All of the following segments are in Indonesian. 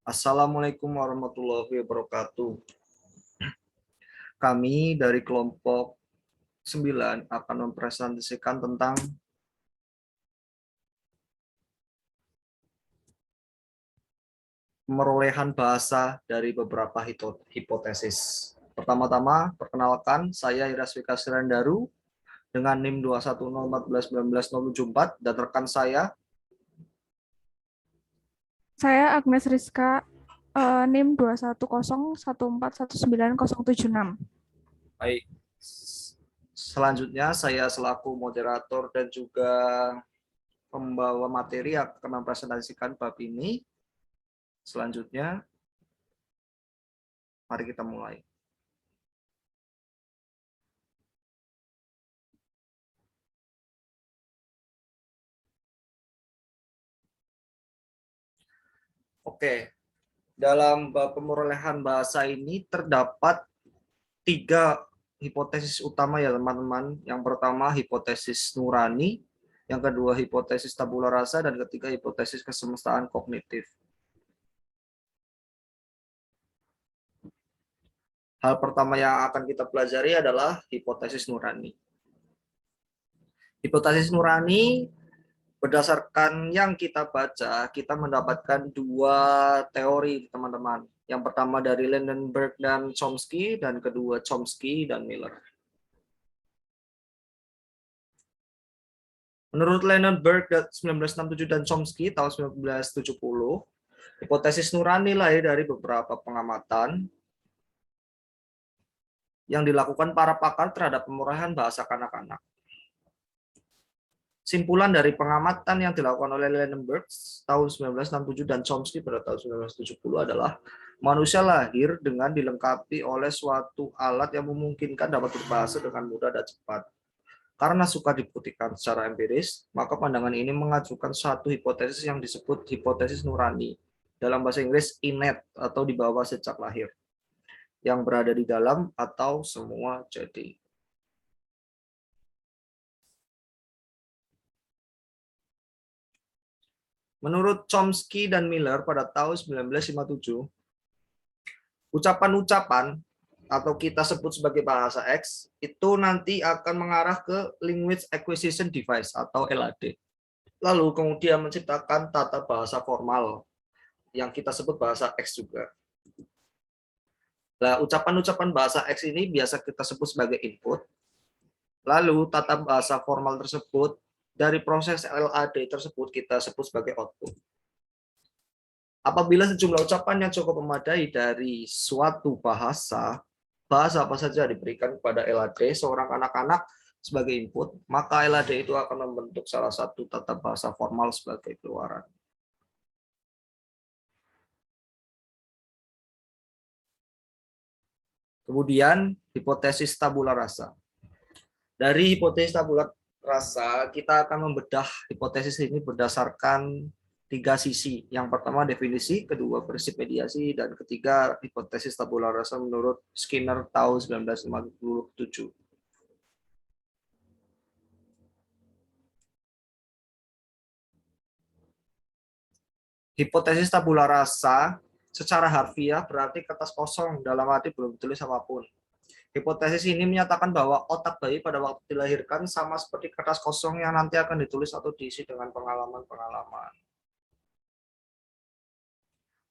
Assalamualaikum warahmatullahi wabarakatuh. Kami dari kelompok 9 akan mempresentasikan tentang perolehan bahasa dari beberapa hipotesis. Pertama-tama, perkenalkan, saya Iraswika Sirandaru dengan NIM 210141974 dan rekan Saya Agnes Rizka, NIM 21014190076. Baik. Selanjutnya, saya selaku moderator dan juga pembawa materi akan mempresentasikan bab ini. Selanjutnya, mari kita mulai. Oke, dalam bab perolehan bahasa ini terdapat 3 hipotesis utama ya teman-teman. Yang pertama hipotesis nurani, yang kedua hipotesis tabula rasa, dan ketiga hipotesis kesemestaan kognitif. Hal pertama yang akan kita pelajari adalah hipotesis nurani. Hipotesis nurani, berdasarkan yang kita baca, kita mendapatkan 2 teori, teman-teman. Yang pertama dari Lindenberg dan Chomsky, dan kedua Chomsky dan Miller. Menurut Lindenberg 1967 dan Chomsky tahun 1970, hipotesis nurani lahir dari beberapa pengamatan yang dilakukan para pakar terhadap pemulihan bahasa kanak-kanak. Simpulan dari pengamatan yang dilakukan oleh Lindenberg tahun 1967 dan Chomsky pada tahun 1970 adalah manusia lahir dengan dilengkapi oleh suatu alat yang memungkinkan dapat berbahasa dengan mudah dan cepat. Karena suka dibuktikan secara empiris, maka pandangan ini mengajukan satu hipotesis yang disebut hipotesis nurani, dalam bahasa Inggris innate atau dibawa sejak lahir, yang berada di dalam atau semua jadi. Menurut Chomsky dan Miller pada tahun 1957, ucapan-ucapan atau kita sebut sebagai bahasa X itu nanti akan mengarah ke language acquisition device atau LAD. Lalu kemudian menciptakan tata bahasa formal yang kita sebut bahasa X juga. Nah, ucapan-ucapan bahasa X ini biasa kita sebut sebagai input. Lalu tata bahasa formal tersebut dari proses LAD tersebut kita sebut sebagai output. Apabila sejumlah ucapan yang cukup memadai dari suatu bahasa, bahasa apa saja diberikan kepada LAD seorang anak-anak sebagai input, maka LAD itu akan membentuk salah satu tata bahasa formal sebagai keluaran. Kemudian hipotesis tabula rasa. Dari hipotesis tabula rasa, kita akan membedah hipotesis ini berdasarkan 3 sisi. Yang pertama definisi, kedua prinsip mediasi, dan ketiga hipotesis tabula rasa menurut Skinner tahun 1957. Hipotesis tabula rasa secara harfiah berarti kertas kosong, dalam arti belum ditulis apapun. Hipotesis ini menyatakan bahwa otak bayi pada waktu dilahirkan sama seperti kertas kosong yang nanti akan ditulis atau diisi dengan pengalaman-pengalaman.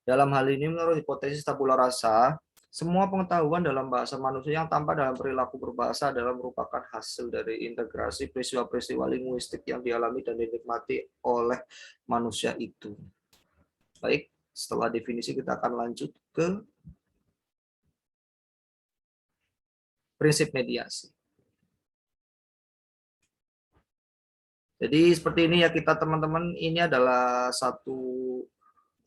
Dalam hal ini, menurut hipotesis tabula rasa, semua pengetahuan dalam bahasa manusia yang tampak dalam perilaku berbahasa adalah merupakan hasil dari integrasi peristiwa-peristiwa linguistik yang dialami dan dinikmati oleh manusia itu. Baik, setelah definisi kita akan lanjut ke prinsip mediasi. Jadi seperti ini ya kita teman-teman, ini adalah satu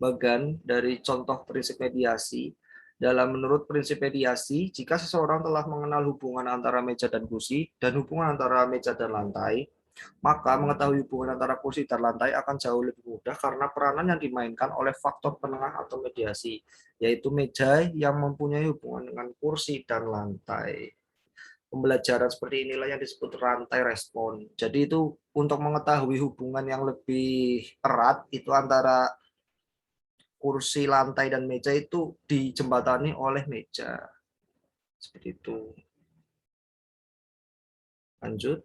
bagian dari contoh prinsip mediasi. Menurut prinsip mediasi, jika seseorang telah mengenal hubungan antara meja dan kursi dan hubungan antara meja dan lantai, maka mengetahui hubungan antara kursi dan lantai akan jauh lebih mudah karena peranan yang dimainkan oleh faktor penengah atau mediasi, yaitu meja yang mempunyai hubungan dengan kursi dan lantai. Pembelajaran seperti inilah yang disebut rantai respon. Jadi itu untuk mengetahui hubungan yang lebih erat itu antara kursi, lantai, dan meja itu dijembatani oleh meja. Seperti itu. Lanjut.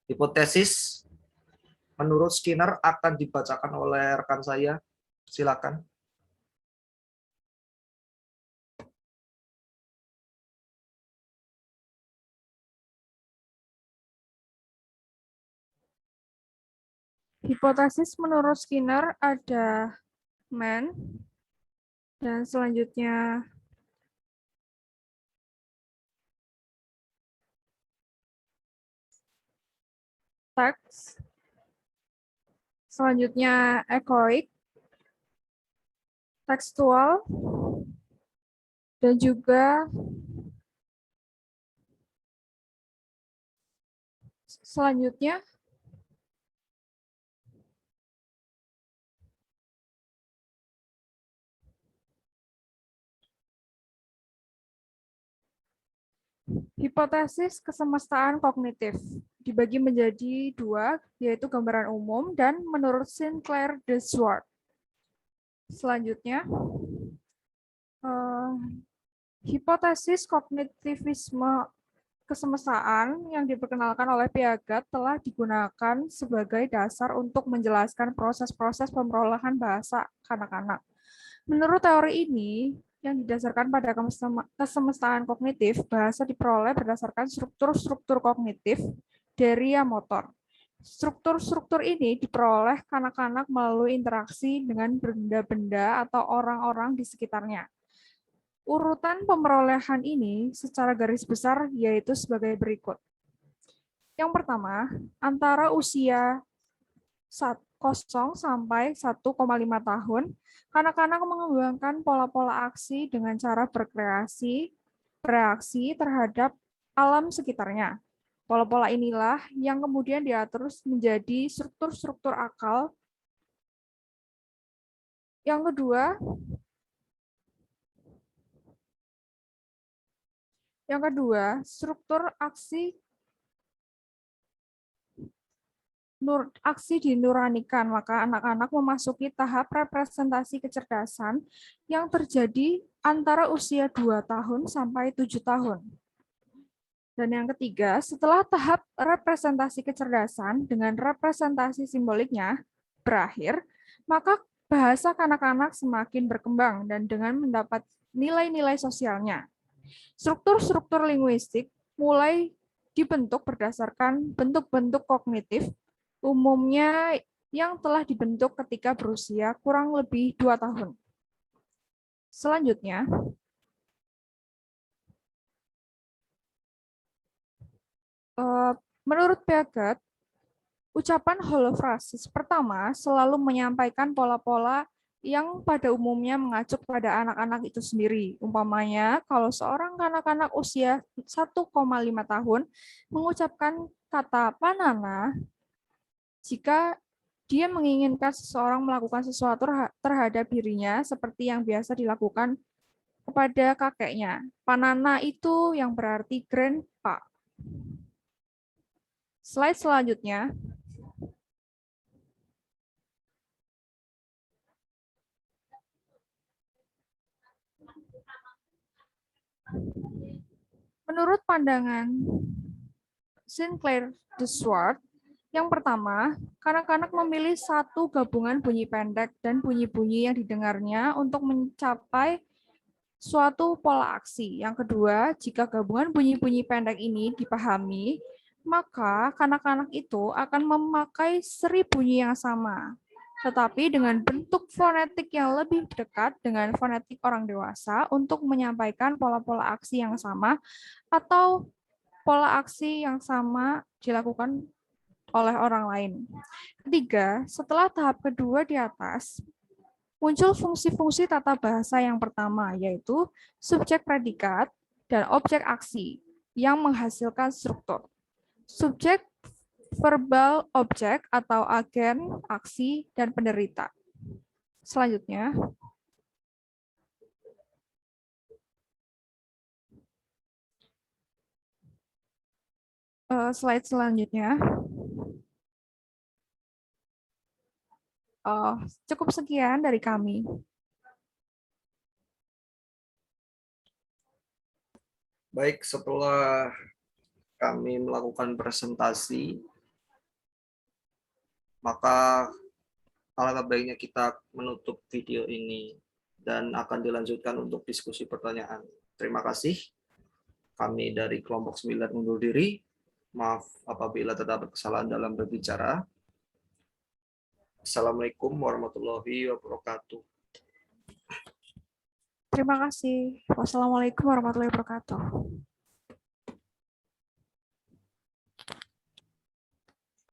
Hipotesis menurut Skinner akan dibacakan oleh rekan saya. Silakan. Hipotesis menurut Skinner ada man, dan selanjutnya text, selanjutnya echoic, tekstual, dan juga selanjutnya hipotesis kesemestaan kognitif dibagi menjadi dua, yaitu gambaran umum dan menurut Sinclair de Swart. Selanjutnya, hipotesis kognitivisme kesemestaan yang diperkenalkan oleh Piaget telah digunakan sebagai dasar untuk menjelaskan proses-proses pemerolehan bahasa kanak-kanak. Menurut teori ini, yang didasarkan pada kesemestaan kognitif, bahasa diperoleh berdasarkan struktur-struktur kognitif dari motor. Struktur-struktur ini diperoleh kanak-kanak melalui interaksi dengan benda-benda atau orang-orang di sekitarnya. Urutan pemerolehan ini secara garis besar yaitu sebagai berikut. Yang pertama, antara usia 0 sampai 1,5 tahun, kanak-kanak mengembangkan pola-pola aksi dengan cara berkreasi, bereaksi terhadap alam sekitarnya. Pola-pola inilah yang kemudian diatur menjadi struktur-struktur akal. Yang kedua, struktur aksi dinuranikan, maka anak-anak memasuki tahap representasi kecerdasan yang terjadi antara usia 2 tahun sampai 7 tahun. Dan yang ketiga, setelah tahap representasi kecerdasan dengan representasi simboliknya berakhir, maka bahasa kanak-kanak semakin berkembang dan dengan mendapat nilai-nilai sosialnya. Struktur-struktur linguistik mulai dibentuk berdasarkan bentuk-bentuk kognitif, umumnya yang telah dibentuk ketika berusia kurang lebih 2 tahun. Selanjutnya, menurut Piaget, ucapan holofrasis pertama selalu menyampaikan pola-pola yang pada umumnya mengacu pada anak-anak itu sendiri. Umpamanya, kalau seorang kanak-kanak usia 1,5 tahun mengucapkan kata panana, jika dia menginginkan seseorang melakukan sesuatu terhadap dirinya seperti yang biasa dilakukan kepada kakeknya. Panana itu yang berarti grandpa. Slide selanjutnya. Menurut pandangan Sinclair de Swart, yang pertama, kanak-kanak memilih satu gabungan bunyi pendek dan bunyi-bunyi yang didengarnya untuk mencapai suatu pola aksi. Yang kedua, jika gabungan bunyi-bunyi pendek ini dipahami, maka kanak-kanak itu akan memakai seri bunyi yang sama, tetapi dengan bentuk fonetik yang lebih dekat dengan fonetik orang dewasa untuk menyampaikan pola-pola aksi yang sama atau pola aksi yang sama dilakukan oleh orang lain. Ketiga, setelah tahap kedua di atas, muncul fungsi-fungsi tata bahasa yang pertama, yaitu subjek predikat dan objek aksi yang menghasilkan struktur. Subjek verbal objek atau agen, aksi, dan penderita. Selanjutnya, slide selanjutnya. Cukup sekian dari kami. Baik, setelah kami melakukan presentasi, maka alangkah baiknya kita menutup video ini dan akan dilanjutkan untuk diskusi pertanyaan. Terima kasih. Kami dari kelompok 9 undur diri. Maaf apabila terdapat kesalahan dalam berbicara. Assalamualaikum warahmatullahi wabarakatuh. Terima kasih. Wassalamualaikum warahmatullahi wabarakatuh.